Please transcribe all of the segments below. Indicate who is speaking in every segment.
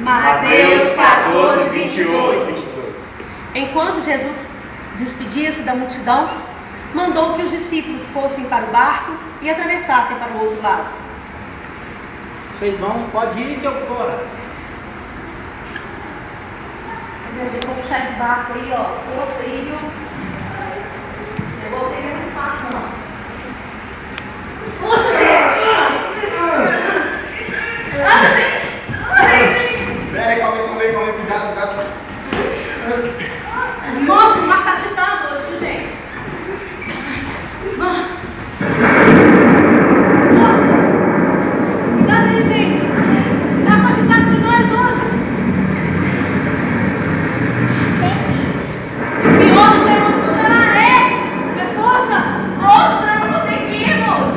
Speaker 1: Mateus 14, 28.
Speaker 2: Enquanto Jesus despedia-se da multidão, mandou que os discípulos fossem para o barco e atravessassem para o outro lado.
Speaker 3: Vocês vão, pode ir que eu vou orar.
Speaker 2: Gente, vou puxar esse barco aí, ó. Força aí, viu? O negócio aí não é muito fácil, não. Força dele! Anda, gente!
Speaker 1: Pera aí, calma aí, cuidado.
Speaker 2: Nossa, o mar tá agitado hoje, viu, gente? Nossa! Cuidado aí, gente! O mar tá agitado demais hoje! Pior do segundo do maré! É força! Força, nós não conseguimos!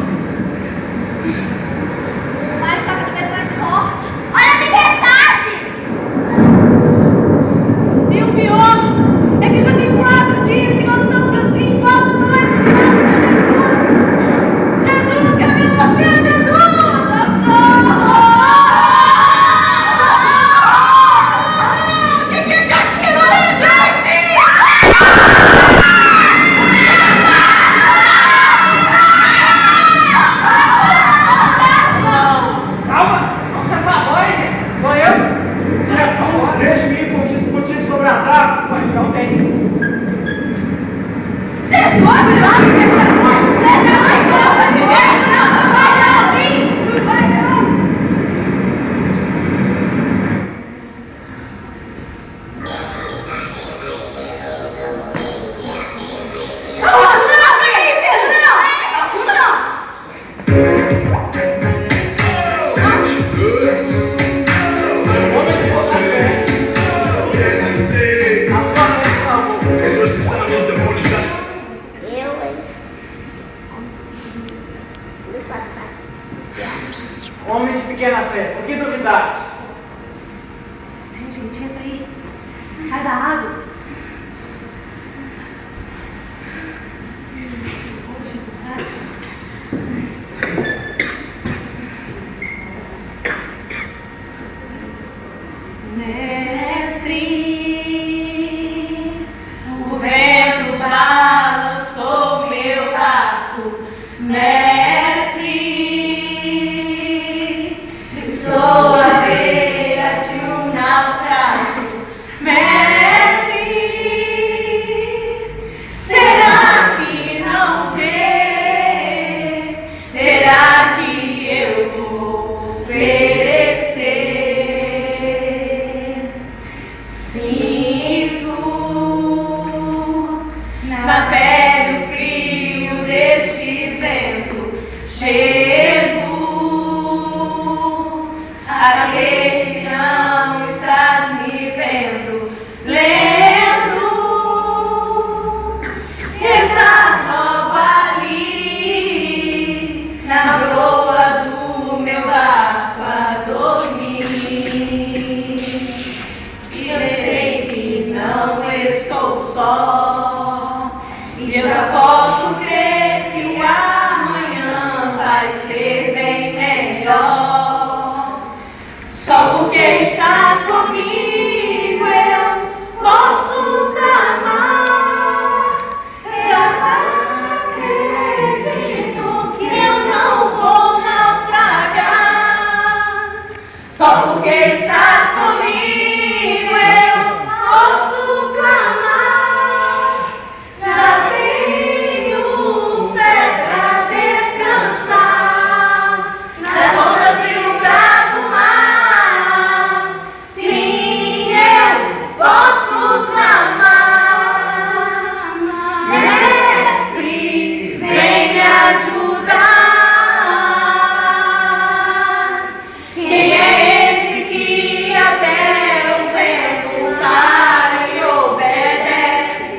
Speaker 4: Mas só cada vez mais forte. Olha a tempestade!
Speaker 2: E o pior é que já tem 4 dias e nós estamos assim, 4 noites esperando Jesus! Jesus, cadê você, Jesus? O que é aquilo ali, gente?
Speaker 3: Calma, não se apavore, gente. Sou eu.
Speaker 1: Sertão, deixa-me ir contigo sobre as águas.
Speaker 3: Então vem.
Speaker 2: Você é doido, lá? Você não vai contra de medo, não vai não, sim! Não vai não! Não, afunda não, pega aqui, afunda não! Afunda não!
Speaker 1: Homem de força fé.
Speaker 3: A sua mãe salvou.
Speaker 5: Exorcizando os demônios das
Speaker 3: Homem de pequena fé, o que duvidaste?
Speaker 2: Ai, gente, entra aí. Sai da água. Mestre, o vento balançou meu barco. Mestre, estou à beira de um naufrágio. Mestre, será que não vê? Será que eu vou perecer? Sinto na pele o frio deste vento. Chego aquele que não estás me vendo. Lembro que estás logo ali na proa do meu barco a dormir. E eu sei que não estou só. E eu já posso crer que o amanhã vai ser bem melhor. Só porque estás comigo eu posso clamar. Já acredito que eu não vou naufragar. Só porque estás comigo eu posso clamar. Já tenho fé pra descansar nas ondas de um bravo mar. Sim, eu posso clamar. Mestre, vem me ajudar. Quem é esse que até o vento para e obedece?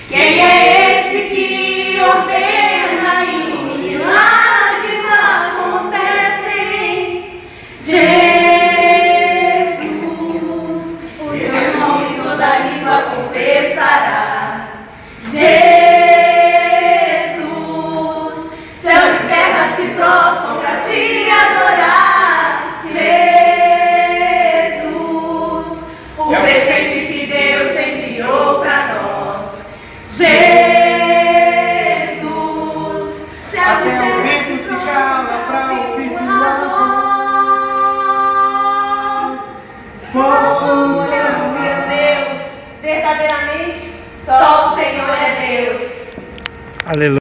Speaker 2: Quem é esse que ordena e milagres acontecem? Jesus, o teu nome toda língua confessará. Jesus, céus e terra se prostram pra te adorar. Jesus, Oh, aleluia, Deus. Verdadeiramente,
Speaker 4: Só o Senhor é Deus.
Speaker 6: Aleluia.